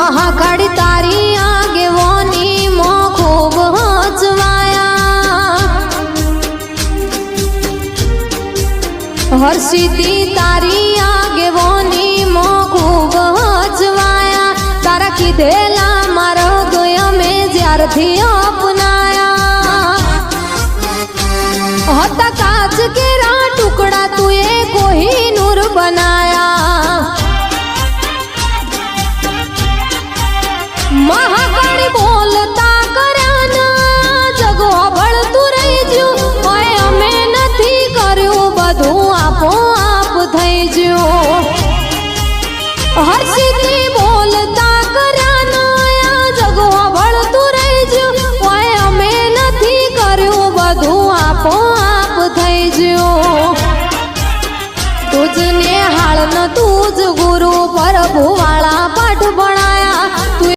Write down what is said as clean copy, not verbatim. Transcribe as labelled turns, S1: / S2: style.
S1: महाकाड़ी तारी आगे वोनी मो खूब हजवाया हर्षिती तारी आगे वोनी मो खूब हजवाया तारा कीधेला मारो गयो में ज्यारथी अपनाया होता काच केरा टुकड़ा तुए कोहिनूर बनाया महा